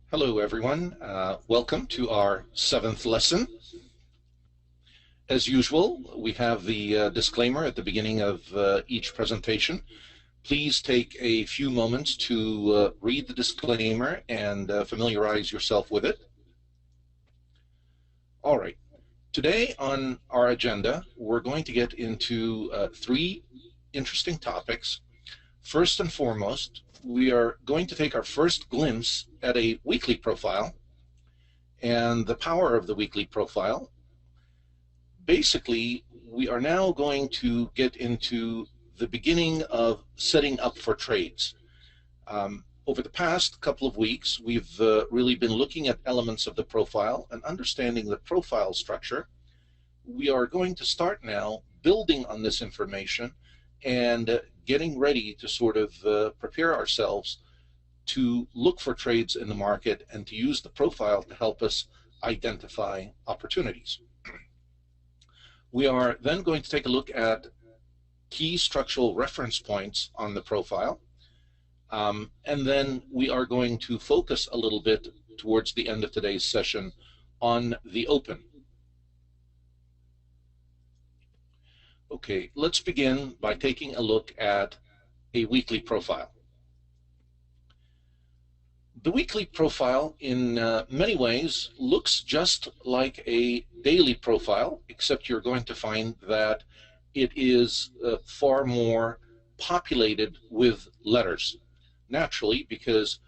Hello, everyone. Welcome to our 7th lesson. As usual, we have the disclaimer at the beginning of each presentation. Please take a few moments to read the disclaimer and familiarize yourself with it. All right. Today on our agenda, we're going to get into 3 interesting topics. First and foremost, we are going to take our first glimpse at a weekly profile and the power of the weekly profile. Basically, we are now going to get into the beginning of setting up for trades. Over the past couple of weeks, we've really been looking at elements of the profile and understanding the profile structure. We are going to start now building on this information and getting ready to sort of prepare ourselves to look for trades in the market and to use the profile to help us identify opportunities. We are then going to take a look at key structural reference points on the profile. And then we are going to focus a little bit towards the end of today's session on the open. Okay, let's begin by taking a look at a weekly profile. The weekly profile in many ways looks just like a daily profile, except you're going to find that it is far more populated with letters. Naturally, because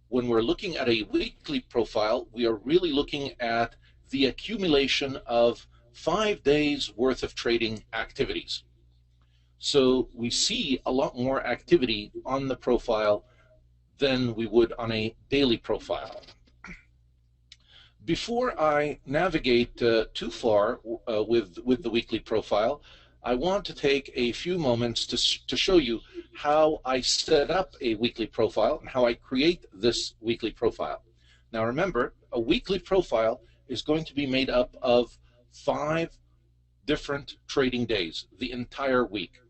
when we're looking at a weekly profile, we are really looking at the accumulation of 5 days worth of trading activities. So we see a lot more activity on the profile than we would on a daily profile. Before I navigate too far with the weekly profile, I want to take a few moments to show you how I set up a weekly profile and how I create this weekly profile. Now remember, a weekly profile is going to be made up of 5 different trading days, the entire week.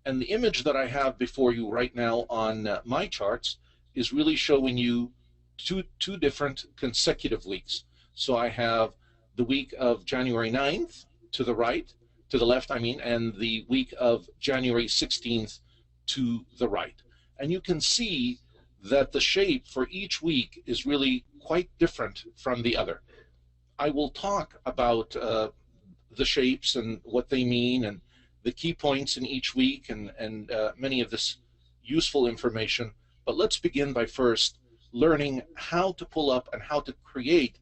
And the image that I have before you right now on my charts is really showing you two different consecutive weeks. So I have the week of January 9th to the right, to the left, I mean, and the week of January 16th to the right. And you can see that the shape for each week is really quite different from the other. I will talk about the shapes and what they mean and the key points in each week and many of this useful information. But let's begin by first learning how to pull up and how to create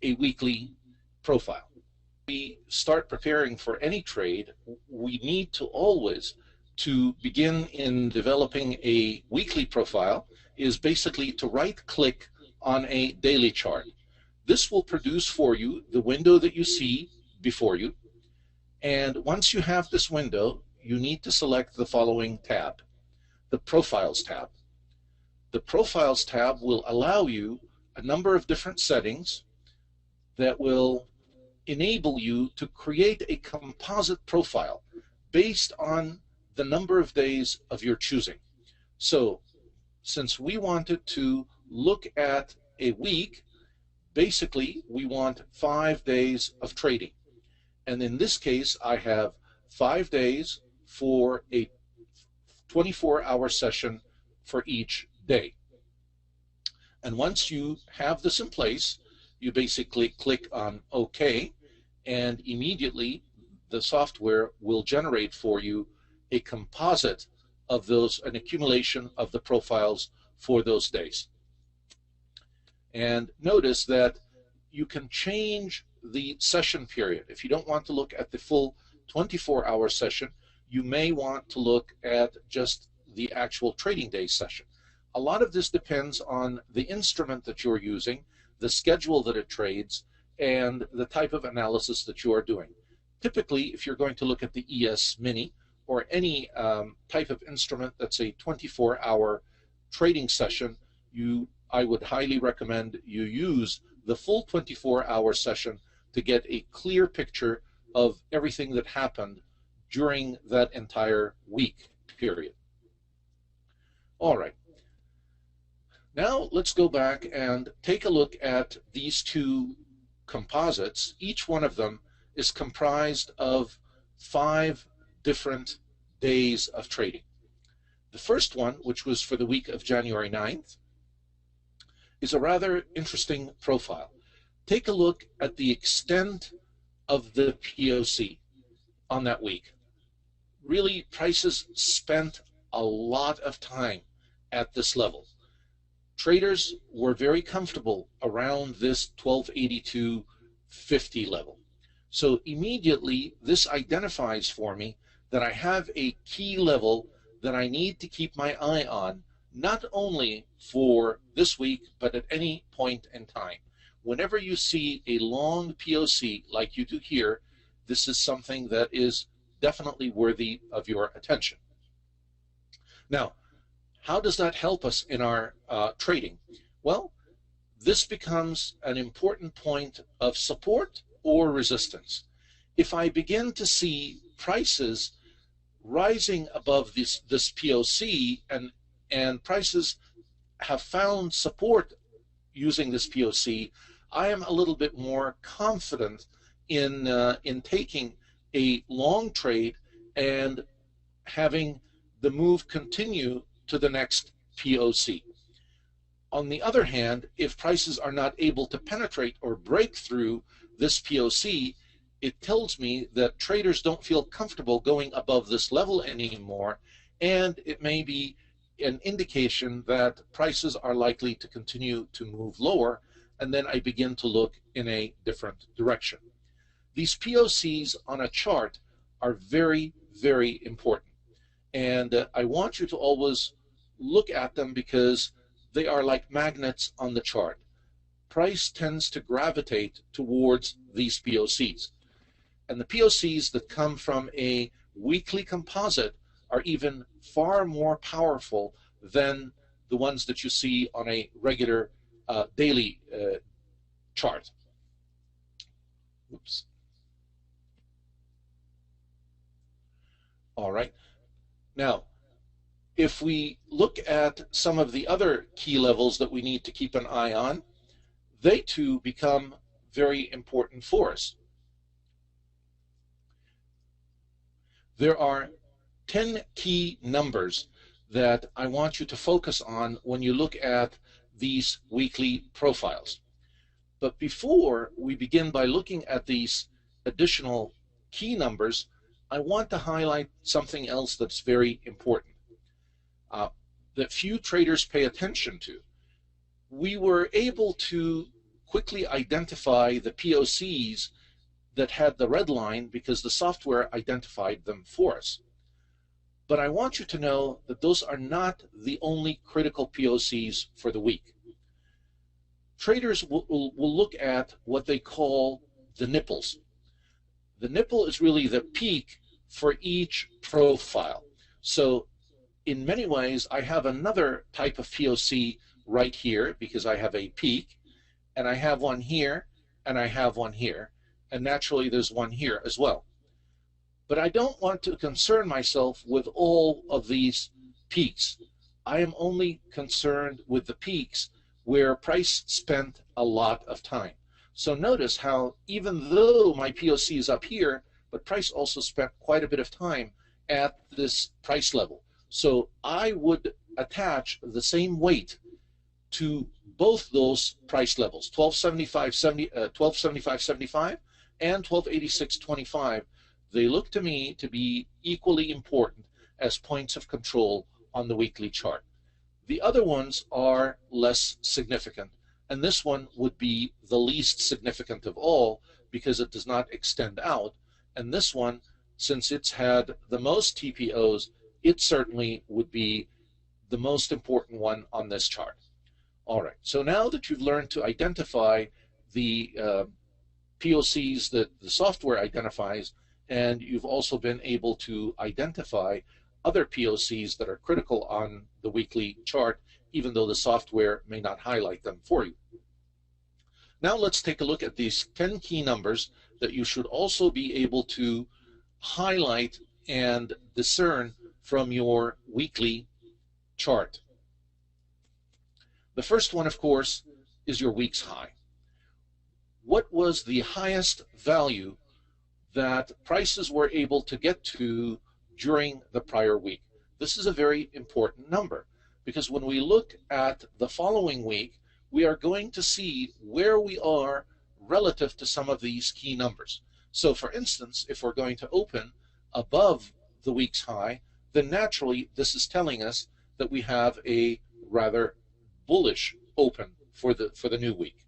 a weekly profile. We start preparing for any trade, we need to always begin in developing a weekly profile is basically to right-click on a daily chart. This will produce for you the window that you see before you. And once you have this window, you need to select the following tab, the Profiles tab. The Profiles tab will allow you a number of different settings that will enable you to create a composite profile based on the number of days of your choosing. So since we wanted to look at a week, basically we want 5 days of trading. And in this case, I have 5 days for a 24-hour session for each day. And once you have this in place, you basically click on OK, and immediately the software will generate for you a composite of those, an accumulation of the profiles for those days. And notice that you can change the session period. If you don't want to look at the full 24-hour session, you may want to look at just the actual trading day session. A lot of this depends on the instrument that you're using, the schedule that it trades, and the type of analysis that you are doing. Typically, if you're going to look at the ES Mini or any type of instrument that's a 24-hour trading session, I would highly recommend you use the full 24-hour session to get a clear picture of everything that happened during that entire week period. All right. Now let's go back and take a look at these two composites. Each one of them is comprised of 5 different days of trading. The first one, which was for the week of January 9th, is a rather interesting profile. Take a look at the extent of the POC on that week. Really, prices spent a lot of time at this level. Traders were very comfortable around this 1282.50 level. So immediately this identifies for me that I have a key level that I need to keep my eye on, not only for this week, but at any point in time. Whenever you see a long POC like you do here, this is something that is definitely worthy of your attention. Now, how does that help us in our trading? Well, this becomes an important point of support or resistance. If I begin to see prices rising above this POC and prices have found support using this POC, I am a little bit more confident in taking a long trade and having the move continue to the next POC. On the other hand, if prices are not able to penetrate or break through this POC, it tells me that traders don't feel comfortable going above this level anymore, and it may be an indication that prices are likely to continue to move lower, and then I begin to look in a different direction. These POCs on a chart are very, very important, and I want you to always look at them because they are like magnets on the chart. Price tends to gravitate towards these POCs. And the POCs that come from a weekly composite are even far more powerful than the ones that you see on a regular daily chart. Oops. All right. Now, if we look at some of the other key levels that we need to keep an eye on, they too become very important for us. There are 10 key numbers that I want you to focus on when you look at these weekly profiles. But before we begin by looking at these additional key numbers, I want to highlight something else that's very important. That few traders pay attention to. We were able to quickly identify the POCs that had the red line because the software identified them for us. But I want you to know that those are not the only critical POCs for the week. Traders will look at what they call the nipples. The nipple is really the peak for each profile. So in many ways, I have another type of POC right here because I have a peak, and I have one here, and I have one here, and naturally there's one here as well. But I don't want to concern myself with all of these peaks. I am only concerned with the peaks where price spent a lot of time. So notice how even though my POC is up here, but price also spent quite a bit of time at this price level. So I would attach the same weight to both those price levels, 1275.75 and 1286.25. They look to me to be equally important as points of control on the weekly chart. The other ones are less significant, and this one would be the least significant of all because it does not extend out. And this one, since it's had the most TPOs, it certainly would be the most important one on this chart. All right, so now that you've learned to identify the POCs that the software identifies, and you've also been able to identify other POCs that are critical on the weekly chart, even though the software may not highlight them for you. Now let's take a look at these 10 key numbers that you should also be able to highlight and discern from your weekly chart. The first one, of course, is your week's high. What was the highest value that prices were able to get to during the prior week? This is a very important number because when we look at the following week, we are going to see where we are relative to some of these key numbers. So for instance, if we're going to open above the week's high, then naturally this is telling us that we have a rather bullish open for the new week.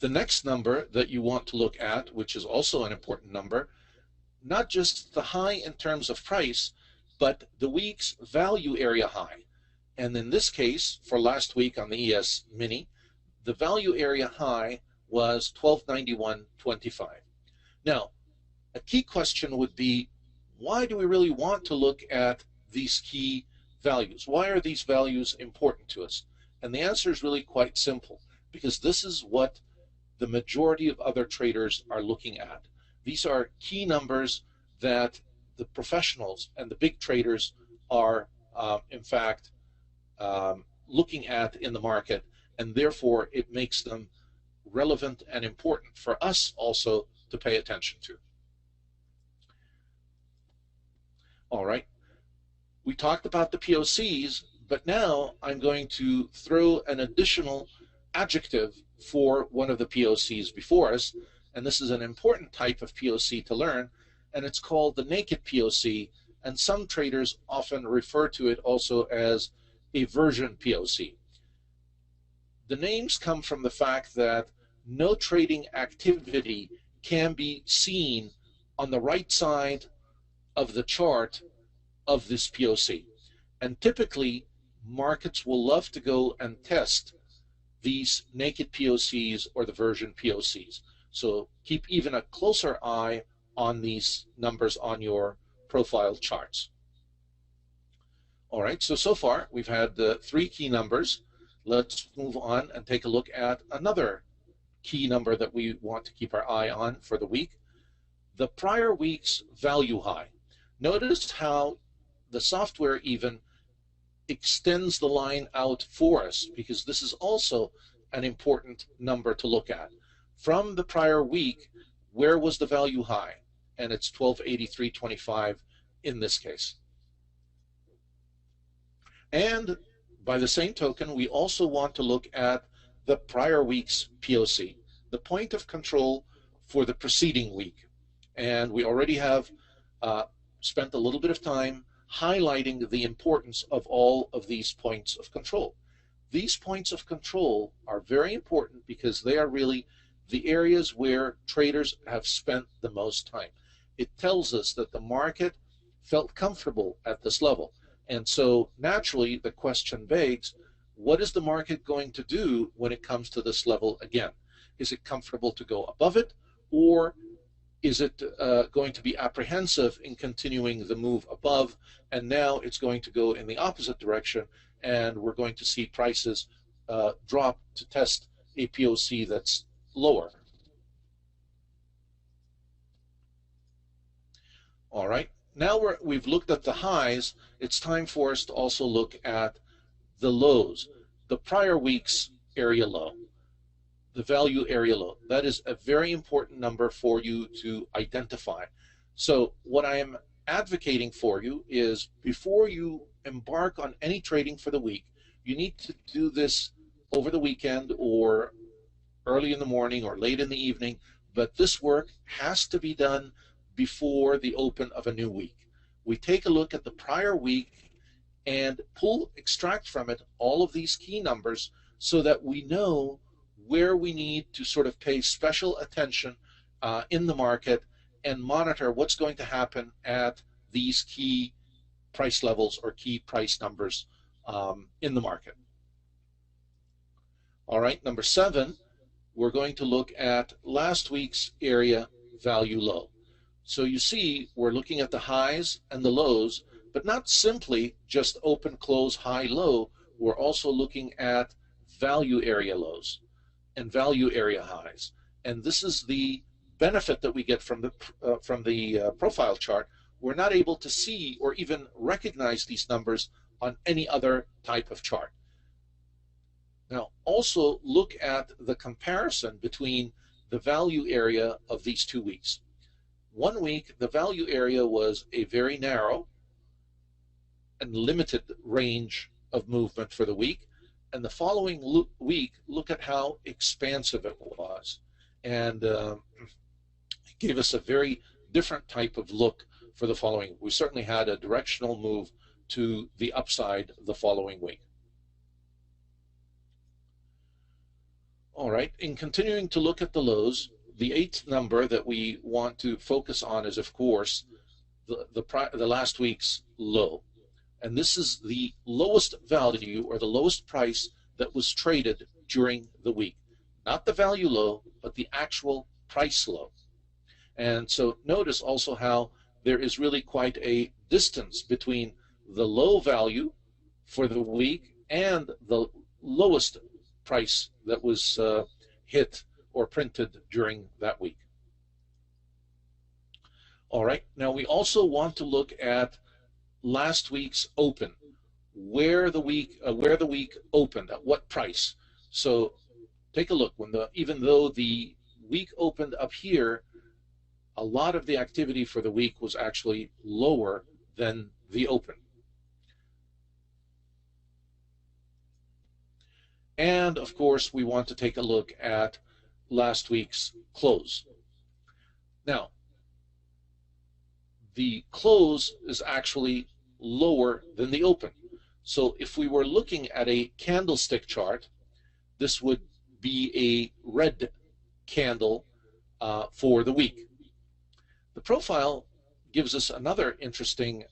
The next number that you want to look at, which is also an important number, not just the high in terms of price, but the week's value area high. And in this case, for last week on the ES Mini, the value area high was 1291.25. Now, a key question would be, why do we really want to look at these key values? Why are these values important to us? And the answer is really quite simple, because this is what the majority of other traders are looking at. These are key numbers that the professionals and the big traders are, in fact, looking at in the market, and therefore it makes them relevant and important for us also to pay attention to. All right, we talked about the POCs, but now I'm going to throw an additional adjective for one of the POCs before us, and this is an important type of POC to learn, and it's called the naked POC, and some traders often refer to it also as a version POC. The names come from the fact that no trading activity can be seen on the right side of the chart of this POC, and typically markets will love to go and test these naked POCs or the version POCs. So keep even a closer eye on these numbers on your profile charts. All right, so far we've had the three key numbers. Let's move on and take a look at another key number that we want to keep our eye on for the week, the prior week's value high. Notice how the software even extends the line out for us, because this is also an important number to look at. From the prior week, where was the value high? And it's 1283.25 in this case. And by the same token, we also want to look at the prior week's POC, the point of control for the preceding week. And we already have spent a little bit of time highlighting the importance of all of these points of control. These points of control are very important because they are really the areas where traders have spent the most time. It tells us that the market felt comfortable at this level. And so naturally the question begs, what is the market going to do when it comes to this level again? Is it comfortable to go above it, or is it going to be apprehensive in continuing the move above, and now it's going to go in the opposite direction, and we're going to see prices drop to test a POC that's lower? All right, now we've looked at the highs. It's time for us to also look at the lows, the prior week's area low, the value area low. That is a very important number for you to identify. So what I am advocating for you is, before you embark on any trading for the week, you need to do this over the weekend or early in the morning or late in the evening, but this work has to be done before the open of a new week. We take a look at the prior week and extract from it all of these key numbers so that we know where we need to sort of pay special attention in the market and monitor what's going to happen at these key price levels or key price numbers in the market. All right, number 7, we're going to look at last week's area value low. So you see, we're looking at the highs and the lows, but not simply just open, close, high, low. We're also looking at value area lows and value area highs. And this is the benefit that we get from the profile chart. We're not able to see or even recognize these numbers on any other type of chart. Now, also look at the comparison between the value area of these 2 weeks. 1 week, the value area was a very narrow and limited range of movement for the week. And the following week, look at how expansive it was. And it gave us a very different type of look for the following. We certainly had a directional move to the upside the following week. All right, in continuing to look at the lows, the 8th number that we want to focus on is, of course, the last week's low. And this is the lowest value or the lowest price that was traded during the week. Not the value low, but the actual price low. And so notice also how there is really quite a distance between the low value for the week and the lowest price that was hit or printed during that week. All right, now we also want to look at last week's open, where the week opened, at what price. So take a look. Even though the week opened up here, a lot of the activity for the week was actually lower than the open. And of course, we want to take a look at last week's close. Now, the close is actually lower than the open. So if we were looking at a candlestick chart, this would be a red candle for the week. The profile gives us another interesting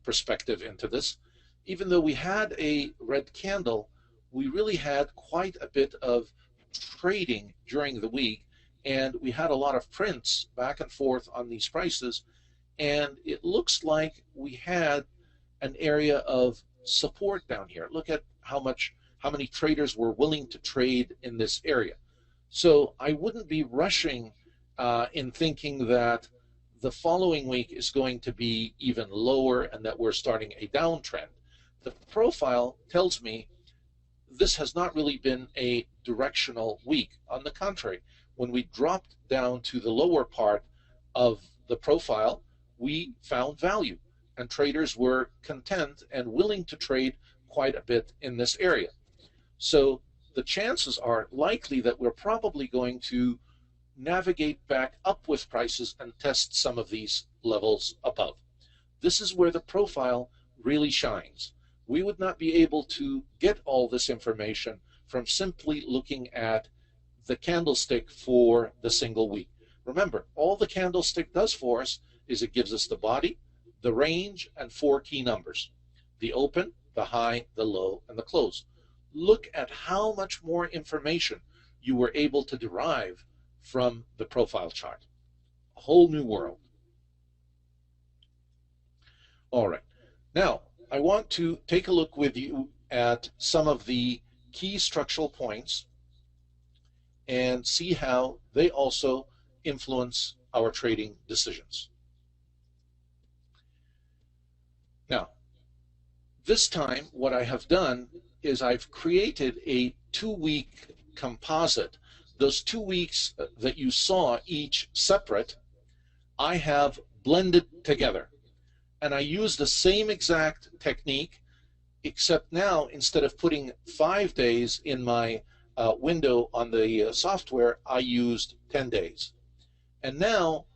perspective into this. Even though we had a red candle, we really had quite a bit of trading during the week, and we had a lot of prints back and forth on these prices, and it looks like we had an area of support down here. Look at how many traders were willing to trade in this area. So I wouldn't be rushing in thinking that the following week is going to be even lower and that we're starting a downtrend. The profile tells me this has not really been a directional week. On the contrary, when we dropped down to the lower part of the profile, we found value, and traders were content and willing to trade quite a bit in this area. So the chances are likely that we're probably going to navigate back up with prices and test some of these levels above. This is where the profile really shines. We would not be able to get all this information from simply looking at the candlestick for the single week. Remember, all the candlestick does for us is it gives us the body, the range, and 4 key numbers: the open, the high, the low, and the close. Look at how much more information you were able to derive from the profile chart. A whole new world. All right. Now, I want to take a look with you at some of the key structural points and see how they also influence our trading decisions. Now, this time what I have done is I've created a 2-week composite. Those 2 weeks that you saw each separate, I have blended together. And I use the same exact technique, except now instead of putting 5 days in my window on the software, I used 10 days. And now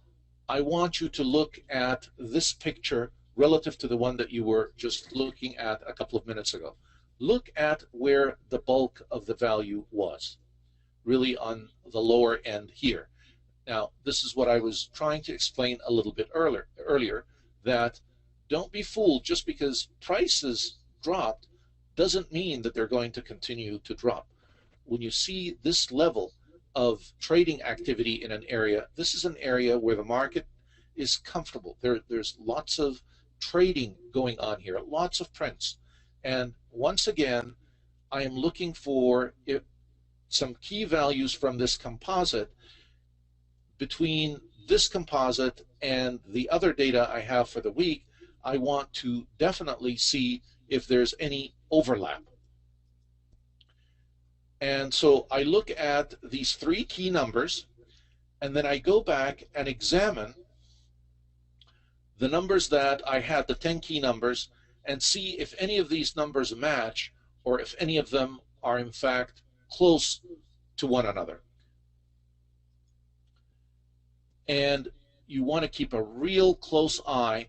I want you to look at this picture relative to the one that you were just looking at a couple of minutes ago. Look at where the bulk of the value was, really on the lower end here. Now, this is what I was trying to explain a little bit earlier, that don't be fooled. Just because prices dropped doesn't mean that they're going to continue to drop. When you see this level of trading activity in an area, this is an area where the market is comfortable. There's lots of trading going on here, lots of prints. And once again, I am looking for some key values from this composite. Between this composite and the other data I have for the week, I want to definitely see if there's any overlap. And so I look at these three key numbers, and then I go back and examine the numbers that I had, the 10 key numbers, and see if any of these numbers match or if any of them are in fact close to one another. And you want to keep a real close eye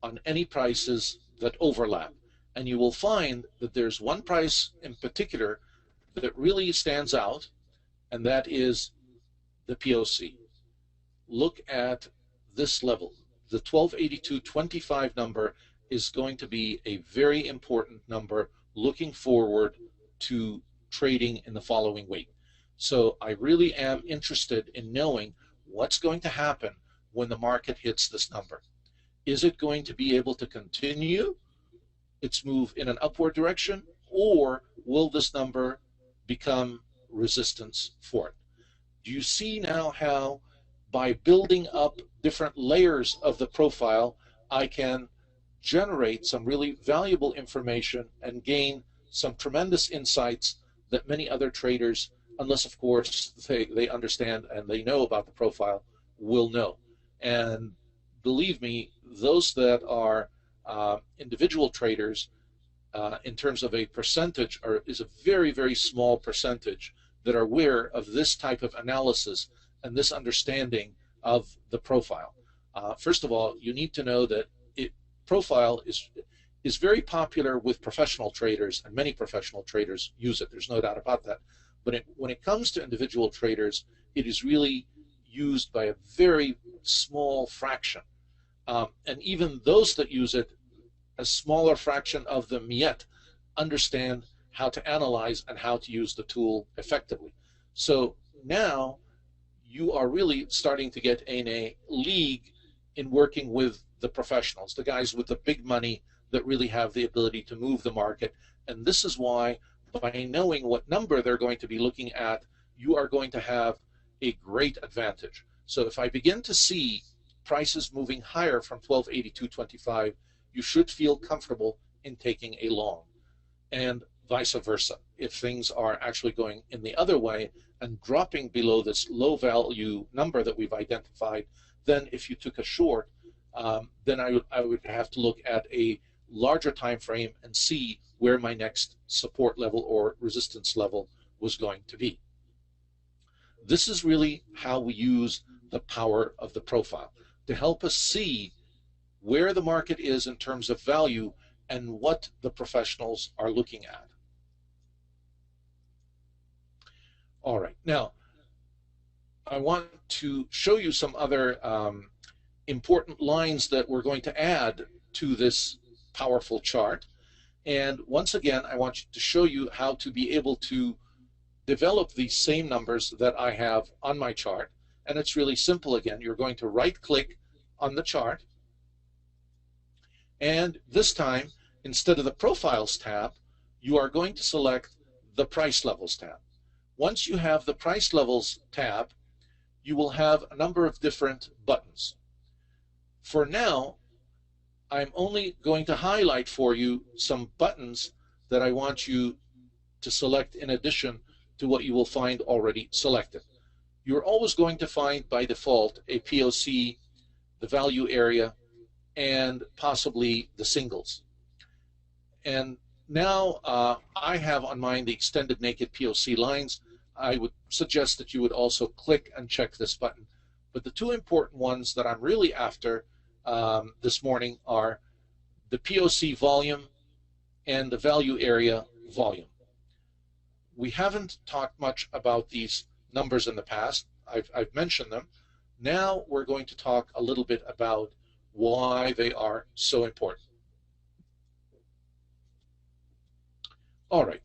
on any prices that overlap. And you will find that there's one price in particular that really stands out, and that is the POC. Look at this level. The 1282.25 number is going to be a very important number looking forward to trading in the following week. So I really am interested in knowing what's going to happen when the market hits this number. Is it going to be able to continue its move in an upward direction, or will this number become resistance for it? Do you see now how by building up different layers of the profile, I can generate some really valuable information and gain some tremendous insights that many other traders, unless of course they understand and they know about the profile, will know. And believe me, those that are individual traders, in terms of a percentage, is a very, very small percentage that are aware of this type of analysis and this understanding of the profile. First of all, you need to know that profile is very popular with professional traders, and many professional traders use it. There's no doubt about that. But when it comes to individual traders, it is really used by a very small fraction. And even those that use it, a smaller fraction of them yet understand how to analyze and how to use the tool effectively. So now you are really starting to get in a league in working with the professionals, the guys with the big money that really have the ability to move the market. And this is why, by knowing what number they're going to be looking at, you are going to have a great advantage. So if I begin to see prices moving higher from 1282.25, you should feel comfortable in taking a long, and vice versa. If things are actually going in the other way and dropping below this low value number that we've identified, then if you took a short, then I would have to look at a larger time frame and see where my next support level or resistance level was going to be. This is really how we use the power of the profile to help us see where the market is in terms of value and what the professionals are looking at. All right, now I want to show you some other important lines that we're going to add to this powerful chart. And once again, I want to show you how to be able to develop these same numbers that I have on my chart. And it's really simple again. You're going to right-click on the chart. And this time, instead of the Profiles tab, you are going to select the Price Levels tab. Once you have the Price Levels tab, you will have a number of different buttons. For now, I'm only going to highlight for you some buttons that I want you to select in addition to what you will find already selected. You're always going to find by default a POC, the value area, and possibly the singles. And now I have on mine the extended naked POC lines. I would suggest that you would also click and check this button. But the two important ones that I'm really after this morning are the POC volume and the value area volume. We haven't talked much about these numbers in the past. I've mentioned them. Now we're going to talk a little bit about why they are so important. All right.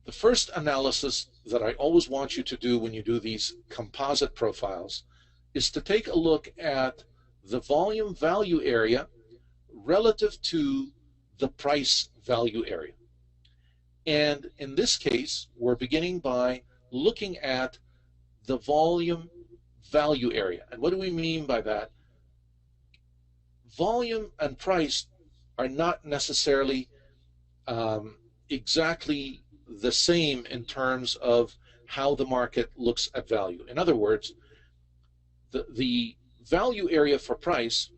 The first analysis that I always want you to do when you do these composite profiles is to take a look at the volume value area relative to the price value area. And in this case, we're beginning by looking at the volume value area. And what do we mean by that? Volume and price are not necessarily exactly the same in terms of how the market looks at value. In other words, the value area for price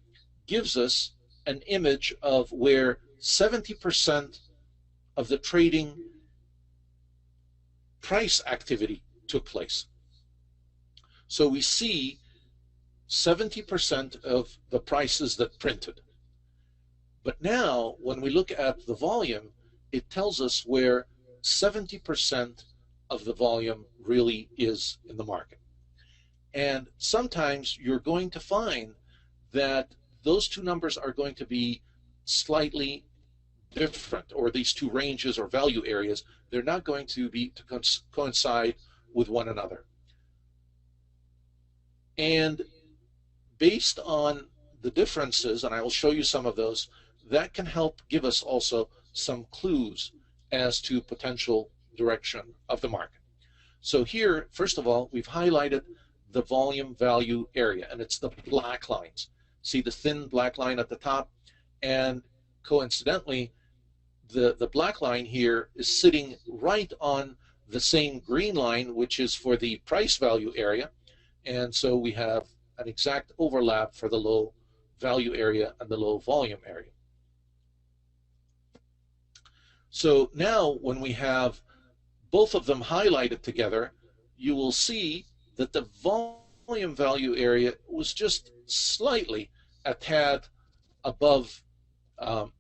gives us an image of where 70% of the trading price activity took place. So we see 70% of the prices that printed. But now, when we look at the volume, it tells us where 70% of the volume really is in the market. And sometimes you're going to find that those two numbers are going to be slightly different, or these two ranges or value areas, they're not going to be to coincide with one another. And based on the differences, and I will show you some of those, that can help give us also some clues as to potential direction of the market. So here, first of all, we've highlighted the volume value area, and it's the black lines. See the thin black line at the top, and coincidentally, the black line here is sitting right on the same green line, which is for the price value area, and so we have an exact overlap for the low value area and the low volume area. So now when we have both of them highlighted together, you will see that the volume value area was just slightly a tad above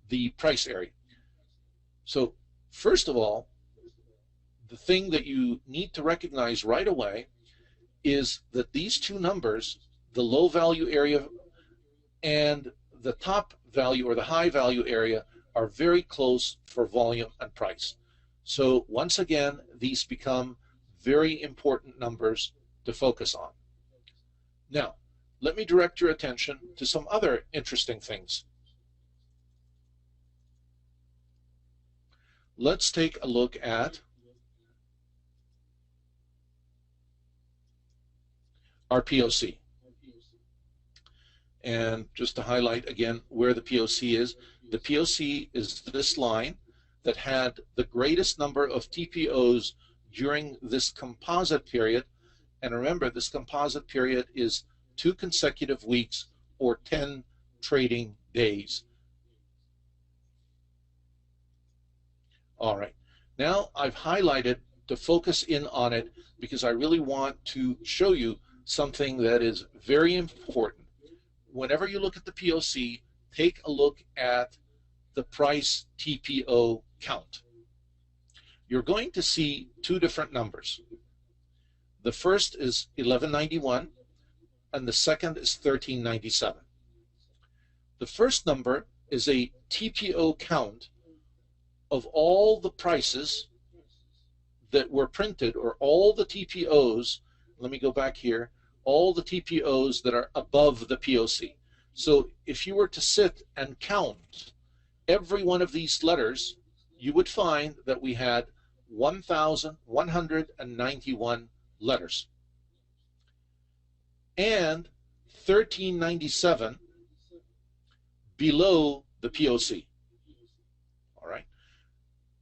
the price area. So first of all, the thing that you need to recognize right away is that these two numbers, the low value area and the top value or the high value area, are very close for volume and price. So once again, these become very important numbers to focus on. Now, let me direct your attention to some other interesting things. Let's take a look at our POC. And just to highlight again where the POC is, the POC is this line that had the greatest number of TPOs during this composite period. And remember, this composite period is 2 consecutive weeks or 10 trading days. All right, now I've highlighted to focus in on it because I really want to show you something that is very important. Whenever you look at the POC, take a look at the price TPO count. You're going to see two different numbers. The first is 1191 and the second is 1397. The first number is a TPO count of all the prices that were printed, or all the TPOs, let me go back here, all the TPOs that are above the POC. So if you were to sit and count every one of these letters, you would find that we had 1,191 letters. And 1397 below the POC. All right.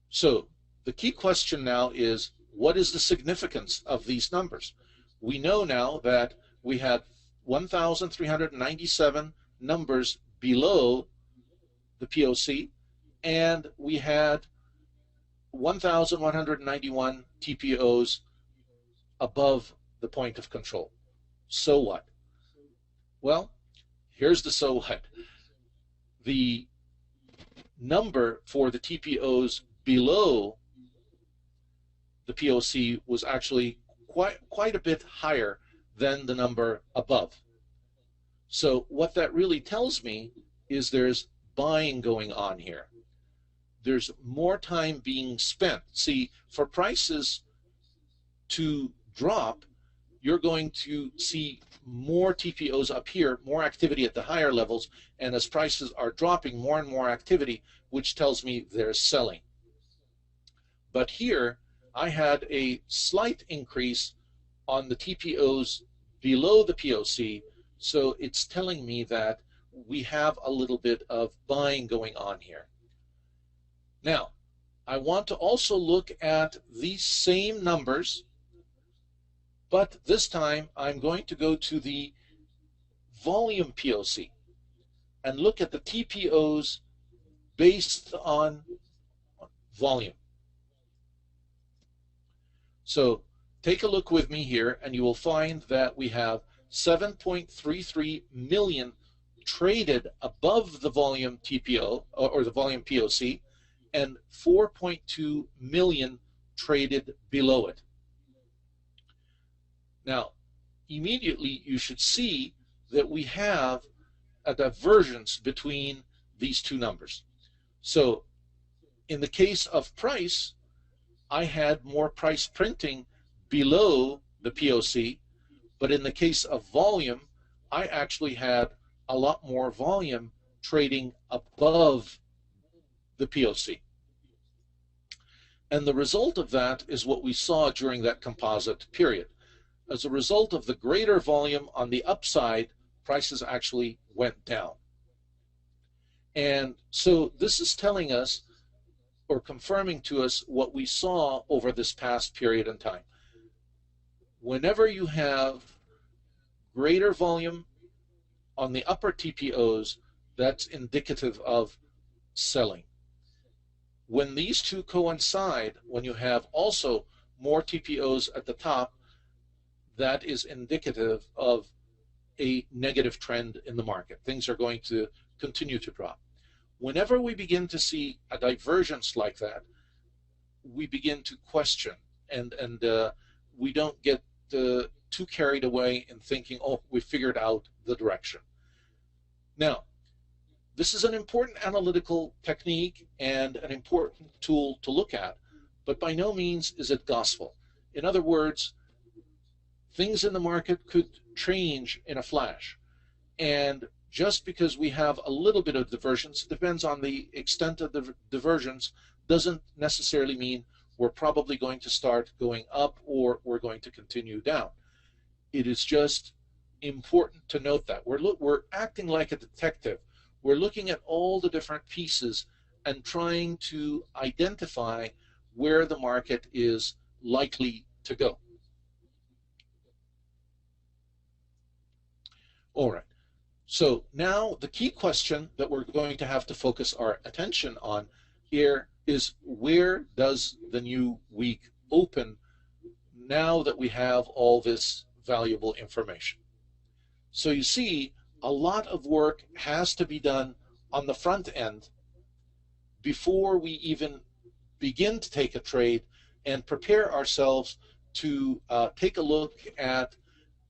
So the key question now is, what is the significance of these numbers? We know now that we had 1,397 numbers below the POC, and we had 1,191 TPOs above the point of control. So what? Well, here's the so what. The number for the TPOs below the POC was actually quite a bit higher than the number above. So what that really tells me is there's buying going on here. There's more time being spent. See, for prices to drop, you're going to see more TPOs up here, more activity at the higher levels, and as prices are dropping, more and more activity, which tells me there's selling. But here, I had a slight increase on the TPOs below the POC, so it's telling me that we have a little bit of buying going on here. Now, I want to also look at these same numbers, but this time I'm going to go to the volume POC and look at the TPOs based on volume. So take a look with me here, and you will find that we have 7.33 million traded above the volume TPO or the volume POC, and 4.2 million traded below it. Now, immediately you should see that we have a divergence between these two numbers. So in the case of price, I had more price printing below the POC, but in the case of volume, I actually had a lot more volume trading above the POC. And the result of that is what we saw during that composite period. As a result of the greater volume on the upside, prices actually went down. And so this is telling us or confirming to us what we saw over this past period in time. Whenever you have greater volume on the upper TPOs, that's indicative of selling. When these two coincide, when you have also more TPOs at the top, that is indicative of a negative trend in the market. Things are going to continue to drop. Whenever we begin to see a divergence like that, we begin to question, and we don't get too carried away in thinking, oh, we figured out the direction. Now, this is an important analytical technique and an important tool to look at, but by no means is it gospel. In other words, things in the market could change in a flash. And just because we have a little bit of divergence, depends on the extent of the divergence, doesn't necessarily mean we're probably going to start going up or we're going to continue down. It is just important to note that. We're acting like a detective. We're looking at all the different pieces and trying to identify where the market is likely to go. All right. So now the key question that we're going to have to focus our attention on here is, where does the new week open now that we have all this valuable information? So you see, a lot of work has to be done on the front end before we even begin to take a trade and prepare ourselves to take a look at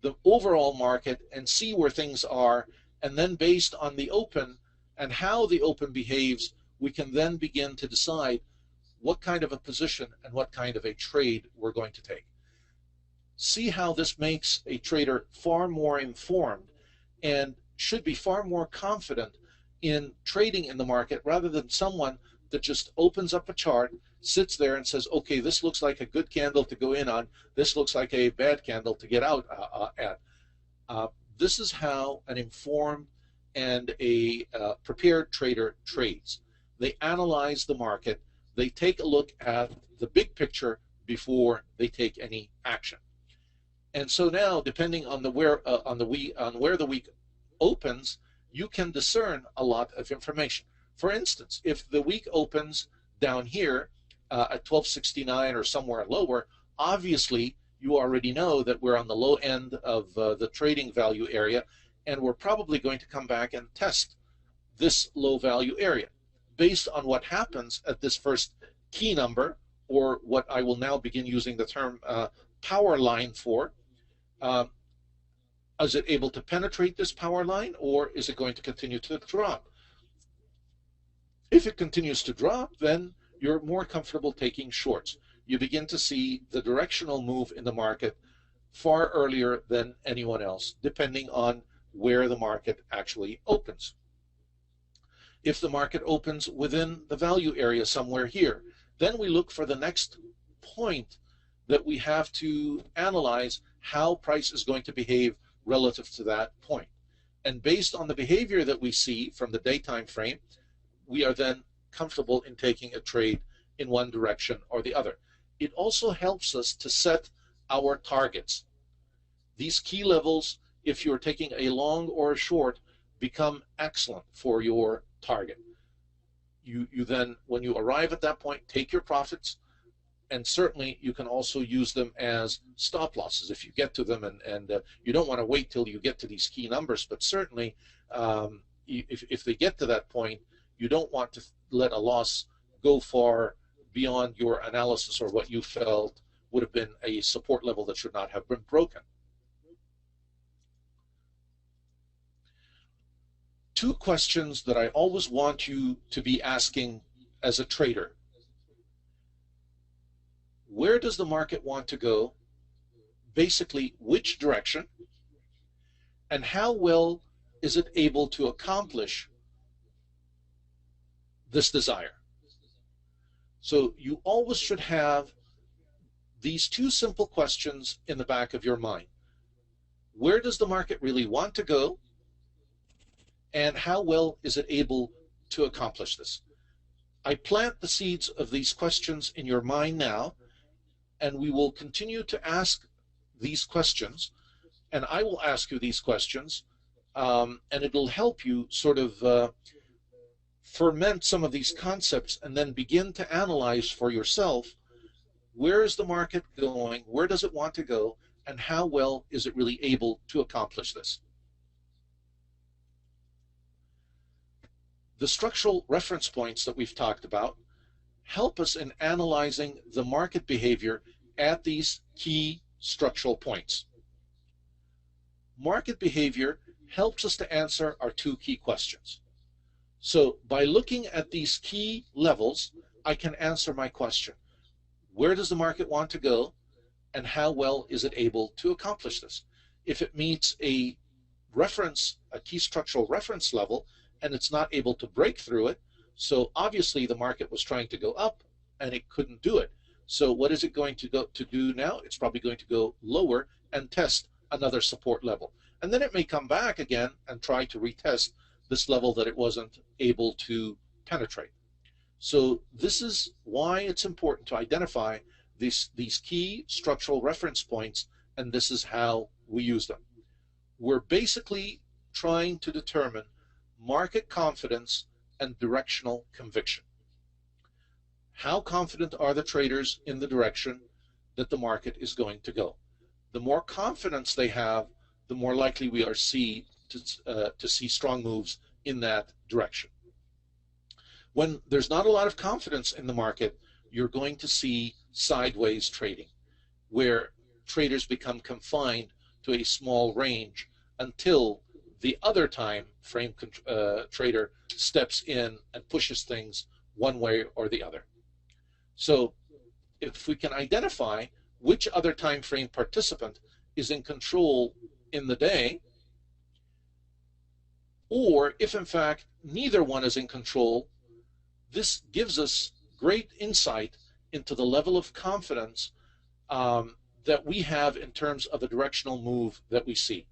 the overall market and see where things are, and then based on the open and how the open behaves, we can then begin to decide what kind of a position and what kind of a trade we're going to take. See how this makes a trader far more informed and should be far more confident in trading in the market, rather than someone that just opens up a chart, sits there and says, okay, this looks like a good candle to go in on, this looks like a bad candle to get out at. This is how an informed and a prepared trader trades. They analyze the market, they take a look at the big picture before they take any action. And so now, depending on where the week opens, you can discern a lot of information. For instance, if the week opens down here at 1269 or somewhere lower, obviously you already know that we're on the low end of the trading value area, and we're probably going to come back and test this low value area. Based on what happens at this first key number, or what I will now begin using the term power line for, is it able to penetrate this power line, or is it going to continue to drop? If it continues to drop, then you're more comfortable taking shorts. You begin to see the directional move in the market far earlier than anyone else, depending on where the market actually opens. If the market opens within the value area somewhere here, then we look for the next point that we have to analyze how price is going to behave relative to that point. And based on the behavior that we see from the day time frame, we are then comfortable in taking a trade in one direction or the other. It also helps us to set our targets. These key levels, if you're taking a long or a short, become excellent for your target. You then, when you arrive at that point, take your profits, and certainly you can also use them as stop losses if you get to them, and you don't want to wait till you get to these key numbers, but certainly if they get to that point, you don't want to let a loss go far beyond your analysis or what you felt would have been a support level that should not have been broken. Two questions that I always want you to be asking as a trader. Where does the market want to go? Basically, which direction? And how well is it able to accomplish this desire? So you always should have these two simple questions in the back of your mind. Where does the market really want to go? And how well is it able to accomplish this? I plant the seeds of these questions in your mind now, and we will continue to ask these questions, and I will ask you these questions, and it'll help you sort of ferment some of these concepts and then begin to analyze for yourself, where is the market going, where does it want to go, and how well is it really able to accomplish this? The structural reference points that we've talked about help us in analyzing the market behavior at these key structural points. Market behavior helps us to answer our two key questions. So by looking at these key levels, I can answer my question. Where does the market want to go, and how well is it able to accomplish this? If it meets a reference, a key structural reference level, and it's not able to break through it, so obviously the market was trying to go up and it couldn't do it. So what is it going to do now? It's probably going to go lower and test another support level. And then it may come back again and try to retest this level that it wasn't able to penetrate. So this is why it's important to identify these key structural reference points, and this is how we use them. We're basically trying to determine market confidence and directional conviction. How confident are the traders in the direction that the market is going to go? The more confidence they have, the more likely we are to see strong moves in that direction. When there's not a lot of confidence in the market, you're going to see sideways trading, where traders become confined to a small range until the other time frame trader steps in and pushes things one way or the other. So if we can identify which other time frame participant is in control in the day, or if in fact neither one is in control, this gives us great insight into the level of confidence that we have in terms of a directional move that we see.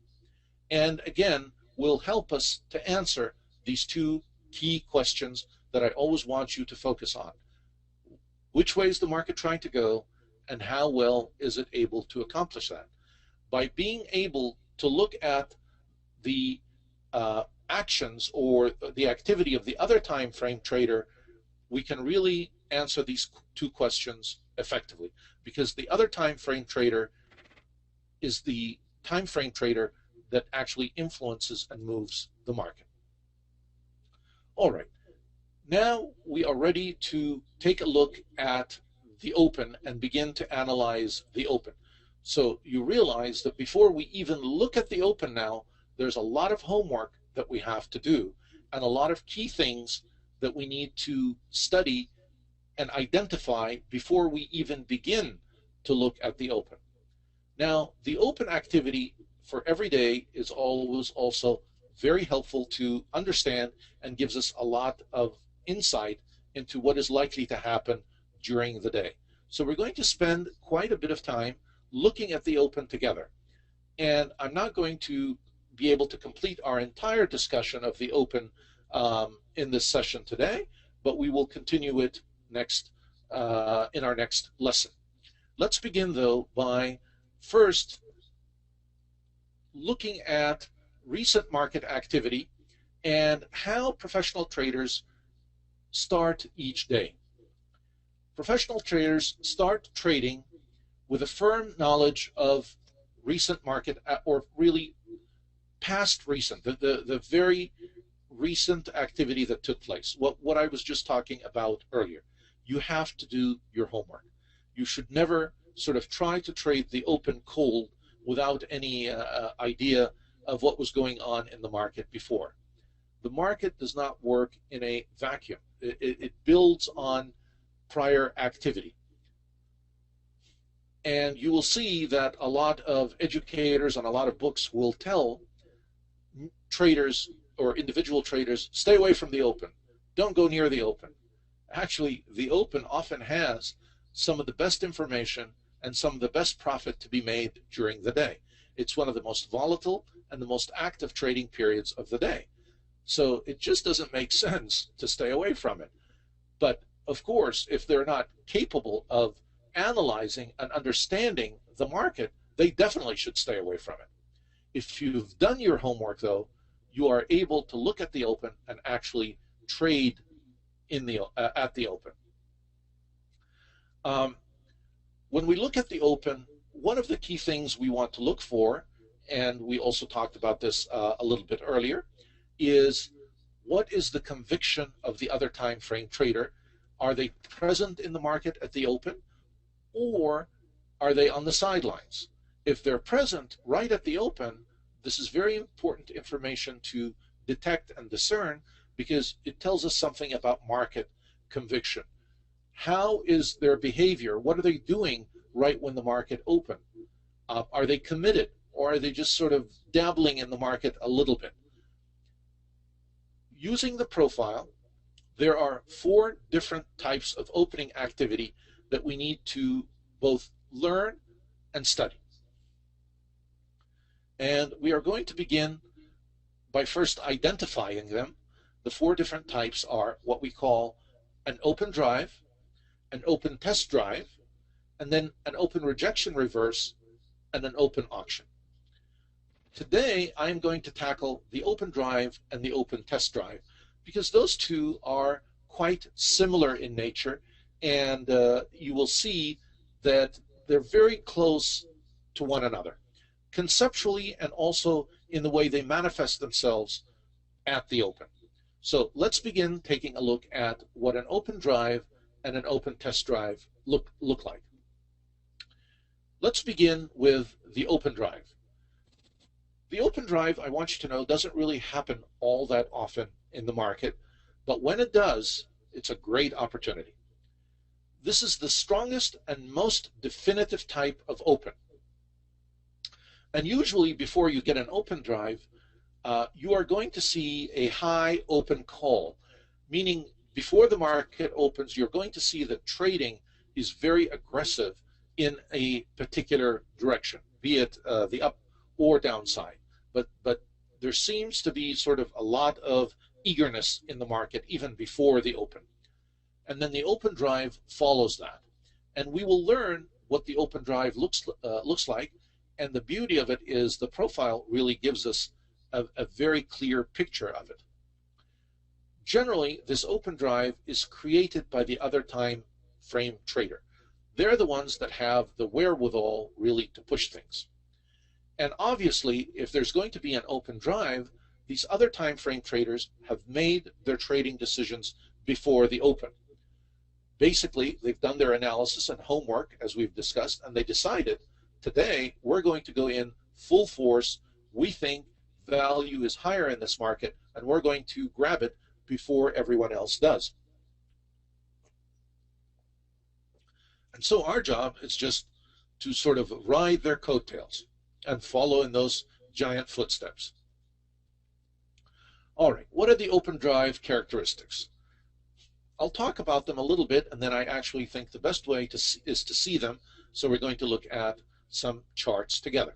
And again, will help us to answer these two key questions that I always want you to focus on. Which way is the market trying to go, and how well is it able to accomplish that? By being able to look at the actions or the activity of the other time frame trader, we can really answer these two questions effectively, because the other time frame trader is the time frame trader that actually influences and moves the market. All right, now we are ready to take a look at the open and begin to analyze the open. So you realize that before we even look at the open now, there's a lot of homework that we have to do and a lot of key things that we need to study and identify before we even begin to look at the open. Now, the open activity for every day is always also very helpful to understand and gives us a lot of insight into what is likely to happen during the day. So we're going to spend quite a bit of time looking at the open together. And I'm not going to be able to complete our entire discussion of the open in this session today, but we will continue it next in our next lesson. Let's begin, though, by first looking at recent market activity and how professional traders start each day. Professional traders start trading with a firm knowledge of recent market, or really past recent, the very recent activity that took place. What I was just talking about earlier. You have to do your homework. You should never sort of try to trade the open cold without any idea of what was going on in the market before. The market does not work in a vacuum. It builds on prior activity. And you will see that a lot of educators and a lot of books will tell traders or individual traders, stay away from the open. Don't go near the open. Actually, the open often has some of the best information and some of the best profit to be made during the day. It's one of the most volatile and the most active trading periods of the day. So it just doesn't make sense to stay away from it. But of course, if they're not capable of analyzing and understanding the market, they definitely should stay away from it. If you've done your homework, though, you are able to look at the open and actually trade in the at the open. When we look at the open, one of the key things we want to look for, and we also talked about this a little bit earlier, is what is the conviction of the other time frame trader? Are they present in the market at the open, or are they on the sidelines? If they're present right at the open, this is very important information to detect and discern, because it tells us something about market conviction. How is their behavior? What are they doing right when the market opened? Are they committed, or are they just sort of dabbling in the market a little bit? Using the profile, there are 4 different types of opening activity that we need to both learn and study. And we are going to begin by first identifying them. The 4 different types are what we call an open drive, an open test drive, and then an open rejection reverse, and an open auction. Today, I'm going to tackle the open drive and the open test drive, because those two are quite similar in nature, and you will see that they're very close to one another, conceptually and also in the way they manifest themselves at the open. So let's begin taking a look at what an open drive and an open test drive look like. Let's begin with the open drive. The open drive, I want you to know, doesn't really happen all that often in the market, but when it does, it's a great opportunity. This is the strongest and most definitive type of open. And usually before you get an open drive, you are going to see a high open call, meaning before the market opens, you're going to see that trading is very aggressive in a particular direction, be it the up or downside. But there seems to be sort of a lot of eagerness in the market even before the open. And then the open drive follows that. And we will learn what the open drive looks like. And the beauty of it is the profile really gives us a very clear picture of it. Generally, this open drive is created by the other time frame trader. They're the ones that have the wherewithal really to push things. And obviously, if there's going to be an open drive, these other time frame traders have made their trading decisions before the open. Basically, they've done their analysis and homework, as we've discussed, and they decided, today, we're going to go in full force. We think value is higher in this market, and we're going to grab it before everyone else does. And so our job is just to sort of ride their coattails and follow in those giant footsteps. All right, what are the open drive characteristics? I'll talk about them a little bit, and then I actually think the best way is to see them. So we're going to look at some charts together.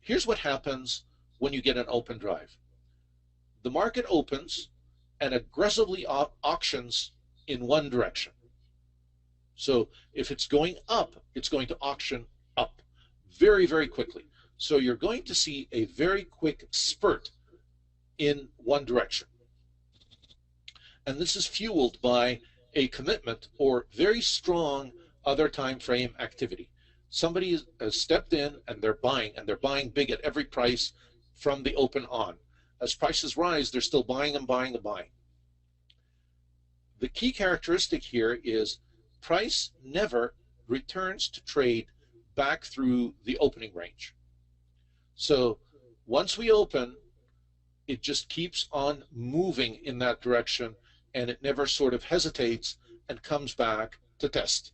Here's what happens when you get an open drive. The market opens and aggressively auctions in one direction. So if it's going up, it's going to auction up very, very quickly. So you're going to see a very quick spurt in one direction. And this is fueled by a commitment or very strong other time frame activity. Somebody has stepped in and they're buying big at every price from the open on. As prices rise, they're still buying and buying and buying. The key characteristic here is price never returns to trade back through the opening range. So once we open, it just keeps on moving in that direction, and it never sort of hesitates and comes back to test.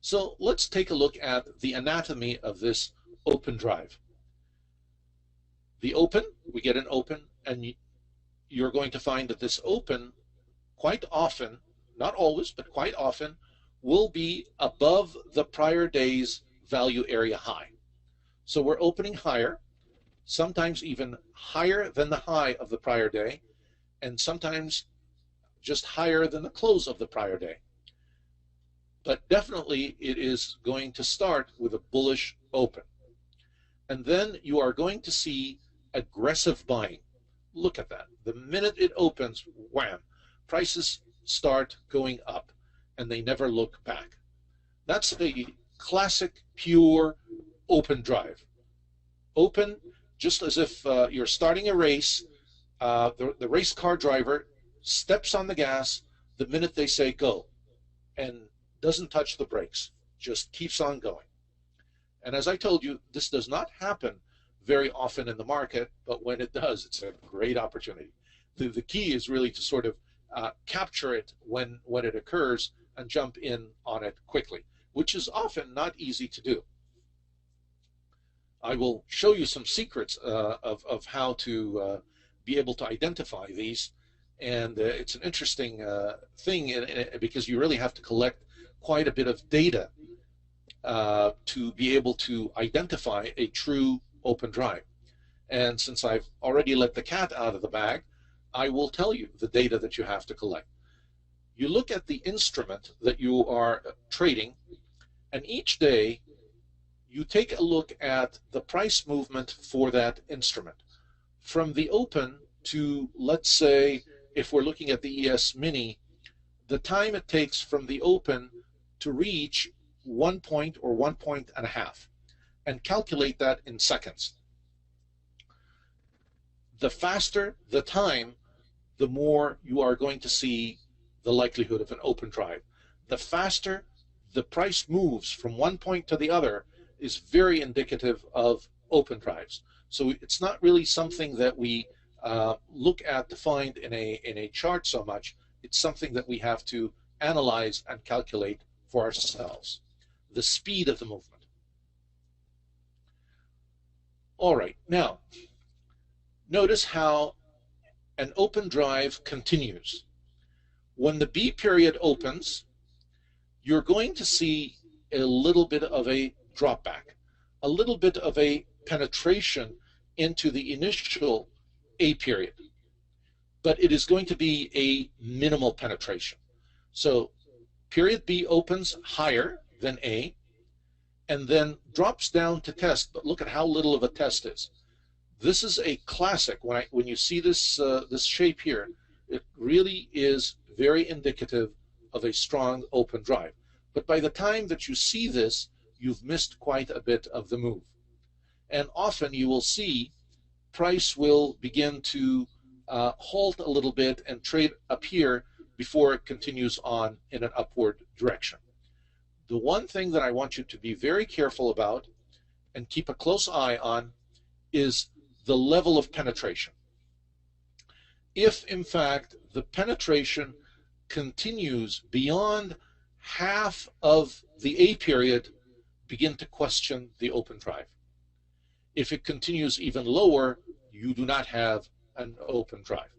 So let's take a look at the anatomy of this open drive. The open, we get an open, and you're going to find that this open quite often, not always, but quite often, will be above the prior day's value area high. So we're opening higher, sometimes even higher than the high of the prior day, and sometimes just higher than the close of the prior day. But definitely it is going to start with a bullish open. And then you are going to see aggressive buying. Look at that. The minute it opens, wham, prices start going up and they never look back. That's the classic pure open drive. Open, just as if you're starting a race, the race car driver steps on the gas the minute they say go and doesn't touch the brakes, just keeps on going. And as I told you, this does not happen very often in the market, but when it does, it's a great opportunity. The key is really to sort of capture it when it occurs and jump in on it quickly, which is often not easy to do. I will show you some secrets of how to be able to identify these, and it's an interesting thing because you really have to collect quite a bit of data to be able to identify a true open drive. And since I've already let the cat out of the bag, I will tell you the data that you have to collect. You look at the instrument that you are trading, and each day you take a look at the price movement for that instrument. From the open to, let's say, if we're looking at the ES Mini, the time it takes from the open to reach 1 point or 1.5 points, and calculate that in seconds. The faster the time, the more you are going to see the likelihood of an open drive. The faster the price moves from one point to the other is very indicative of open drives. So it's not really something that we look at to find in a chart so much. It's something that we have to analyze and calculate for ourselves. The speed of the movement. All right, now notice how an open drive continues. When the B period opens, you're going to see a little bit of a drop back, a little bit of a penetration into the initial A period, but it is going to be a minimal penetration. So period B opens higher than A and then drops down to test, but look at how little of a test is. This is a classic. When you see this this shape here, it really is very indicative of a strong open drive. But by the time that you see this, you've missed quite a bit of the move. And often you will see price will begin to halt a little bit and trade up here before it continues on in an upward direction. The one thing that I want you to be very careful about and keep a close eye on is the level of penetration. If, in fact, the penetration continues beyond half of the A period, begin to question the open drive. If it continues even lower, you do not have an open drive.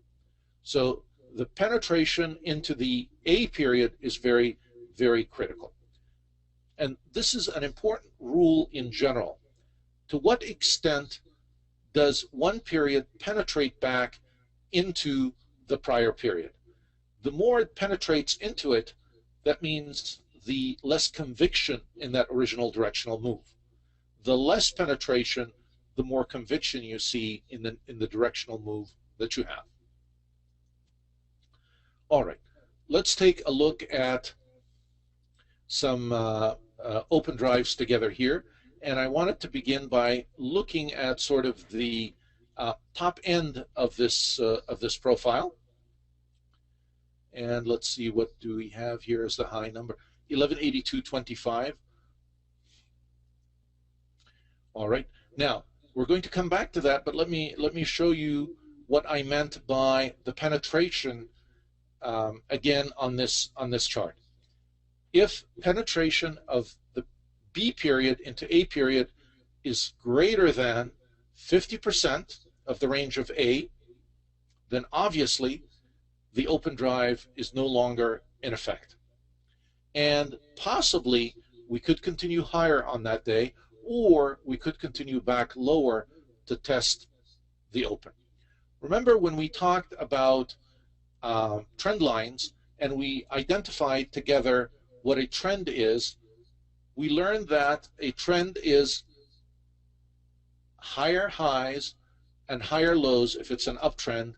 So the penetration into the A period is very, very critical. And this is an important rule in general. to what extent does one period penetrate back into the prior period? The more it penetrates into it, that means the less conviction in that original directional move. The less penetration, the more conviction you see in the directional move that you have. All right, let's take a look at some open drives together here. And I wanted to begin by looking at sort of the top end of this profile. And let's see, what do we have here as the high number? 1182.25. All right. Now we're going to come back to that, but let me show you what I meant by the penetration again on this chart. If penetration of the B period into A period is greater than 50% of the range of A, then obviously the open drive is no longer in effect. And possibly we could continue higher on that day, or we could continue back lower to test the open. Remember when we talked about trend lines and we identified together what a trend is, we learned that a trend is higher highs and higher lows if it's an uptrend,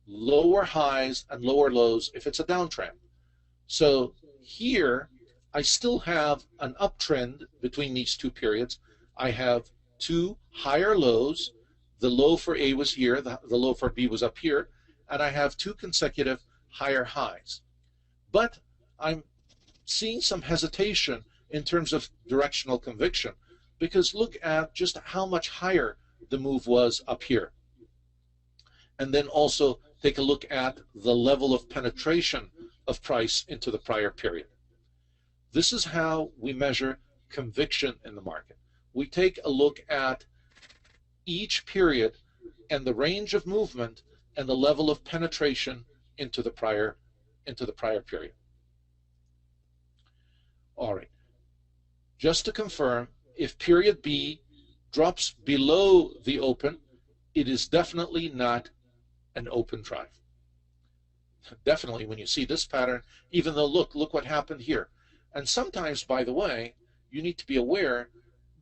lower highs and lower lows if it's a downtrend. So here I still have an uptrend between these two periods. I have two higher lows. The low for A was here, the low for B was up here, and I have two consecutive higher highs. But I'm seeing some hesitation in terms of directional conviction, because look at just how much higher the move was up here. And then also take a look at the level of penetration of price into the prior period. This is how we measure conviction in the market. We take a look at each period and the range of movement and the level of penetration into the prior period. All right. Just to confirm, if period B drops below the open, it is definitely not an open drive. Definitely, when you see this pattern, even though look what happened here. And sometimes, by the way, you need to be aware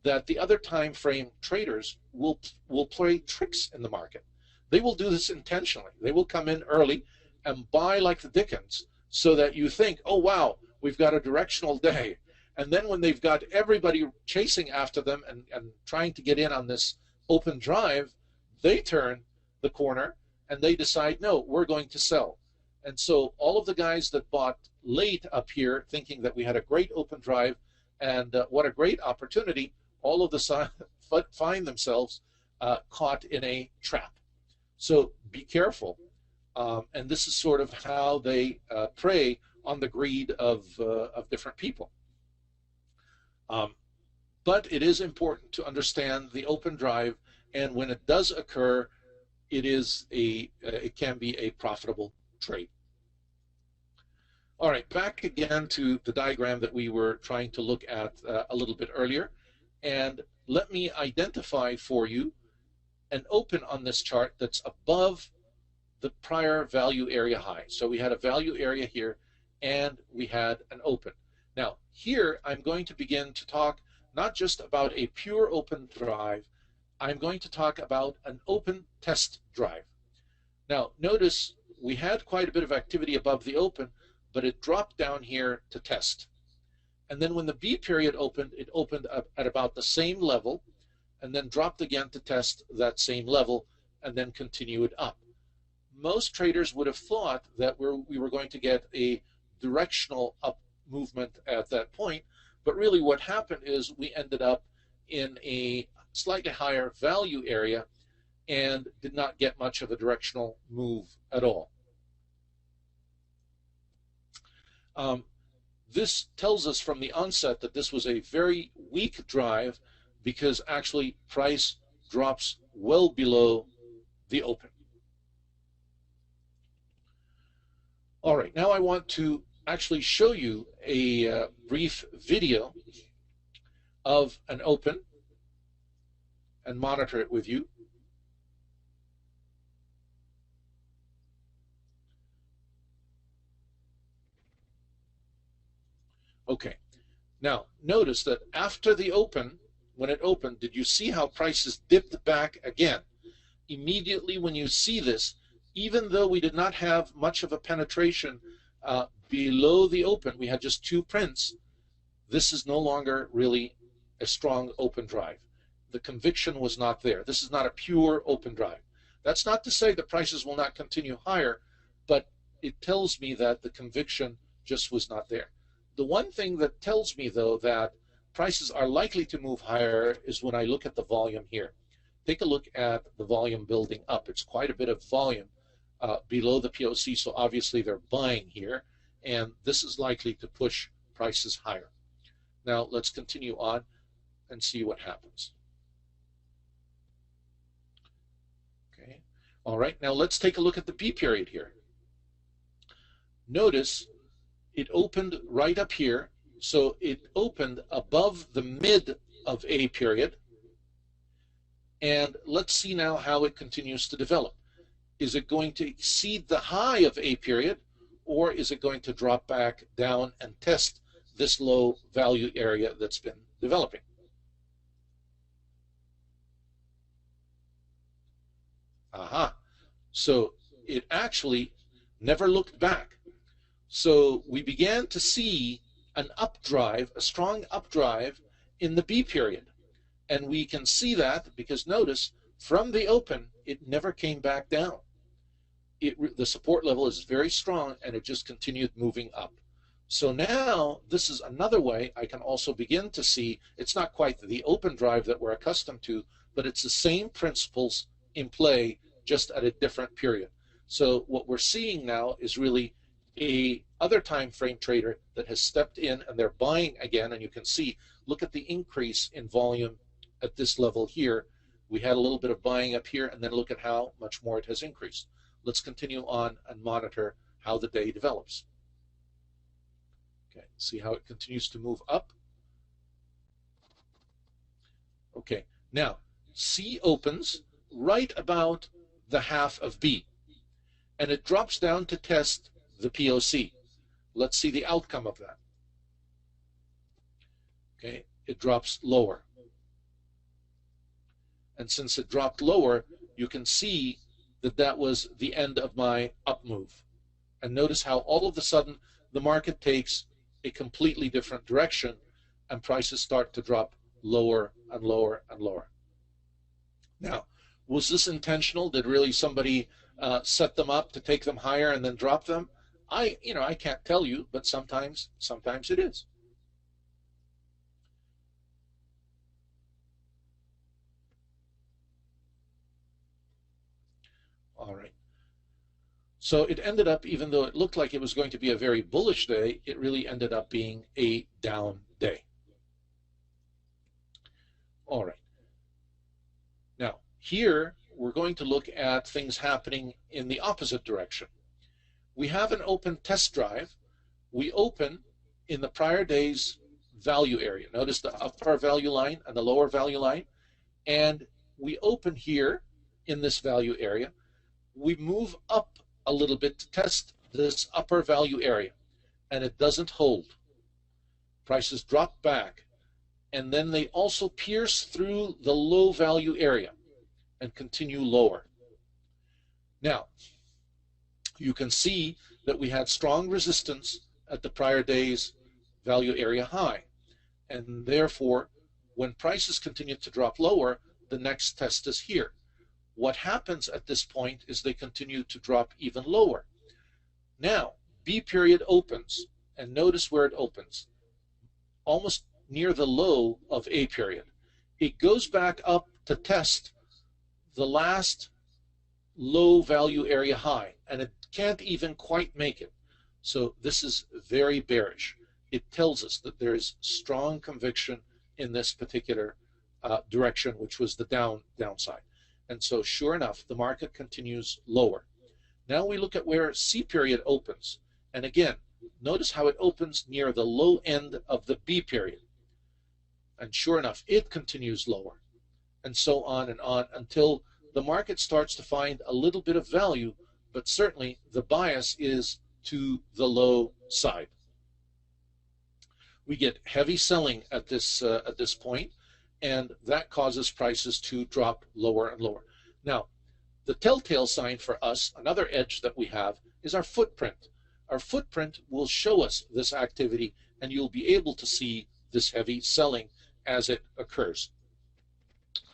that the other time frame traders will play tricks in the market. They will do this intentionally. They will come in early and buy like the dickens so that you think, oh wow, we've got a directional day. And then when they've got everybody chasing after them and trying to get in on this open drive, they turn the corner and they decide, no, we're going to sell. And so all of the guys that bought late up here thinking that we had a great open drive and what a great opportunity, all of the sudden find themselves caught in a trap. So be careful. And this is sort of how they prey on the greed of different people. But it is important to understand the open drive, and when it does occur, it can be a profitable trade. All right, back again to the diagram that we were trying to look at a little bit earlier, and let me identify for you an open on this chart that's above the prior value area high. So we had a value area here, and we had an open. Now, here I'm going to begin to talk not just about a pure open drive, I'm going to talk about an open test drive. Now, notice we had quite a bit of activity above the open, but it dropped down here to test. And then when the B period opened, it opened up at about the same level, and then dropped again to test that same level, and then continued up. Most traders would have thought that we were going to get a directional up movement at that point, but really what happened is we ended up in a slightly higher value area and did not get much of a directional move at all. This tells us from the onset that this was a very weak drive because actually price drops well below the open. All right, now I want to actually show you a brief video of an open. and monitor it with you. Okay, now notice that after the open, when it opened, did you see how prices dipped back again? Immediately when you see this, even though we did not have much of a penetration below the open, we had just 2 prints, this is no longer really a strong open drive. The conviction was not there. This is not a pure open drive. That's not to say that prices will not continue higher, but it tells me that the conviction just was not there. The one thing that tells me, though, that prices are likely to move higher is when I look at the volume here. Take a look at the volume building up. It's quite a bit of volume below the POC, so obviously they're buying here, and this is likely to push prices higher. Now let's continue on and see what happens. Okay. All right, now let's take a look at the B period here. Notice it opened right up here, so it opened above the mid of A period, and let's see now how it continues to develop. Is it going to exceed the high of A period, or is it going to drop back down and test this low value area that's been developing? Aha. So it actually never looked back. So we began to see an updrive, a strong updrive in the B period. And we can see that because notice from the open, it never came back down. The support level is very strong and it just continued moving up. So now this is another way I can also begin to see it's not quite the open drive that we're accustomed to, but it's the same principles in play just at a different period. So what we're seeing now is really a other time frame trader that has stepped in and they're buying again, and you can see, look at the increase in volume at this level here. We had a little bit of buying up here, and then look at how much more it has increased. Let's continue on and monitor how the day develops. Okay, see how it continues to move up. Okay, now C opens right about the half of B, and it drops down to test the POC. Let's see the outcome of that. Okay, it drops lower. And since it dropped lower, you can see that that was the end of my up move. And notice how all of a sudden the market takes a completely different direction and prices start to drop lower and lower and lower. Now, was this intentional? Did really somebody set them up to take them higher and then drop them? I can't tell you, but sometimes it is. All right. So it ended up, even though it looked like it was going to be a very bullish day, it really ended up being a down day. All right. Now, here we're going to look at things happening in the opposite direction. We have an open test drive. We open in the prior day's value area. Notice the upper value line and the lower value line. And we open here in this value area. We move up a little bit to test this upper value area, and it doesn't hold. Prices drop back, and then they also pierce through the low value area and continue lower. Now, you can see that we had strong resistance at the prior day's value area high, and therefore when prices continue to drop lower, the next test is here. What happens at this point is they continue to drop even lower. Now, B period opens, and notice where it opens, almost near the low of A period. It goes back up to test the last low value area high, and it can't even quite make it. So this is very bearish. It tells us that there is strong conviction in this particular direction, which was the downside. And so sure enough, the market continues lower. Now we look at where C period opens. And again, notice how it opens near the low end of the B period. And sure enough, it continues lower. and so on until the market starts to find a little bit of value, but certainly the bias is to the low side. We get heavy selling at this point, and that causes prices to drop lower and lower. Now, the telltale sign for us, another edge that we have, is our footprint. Our footprint will show us this activity, and you'll be able to see this heavy selling as it occurs.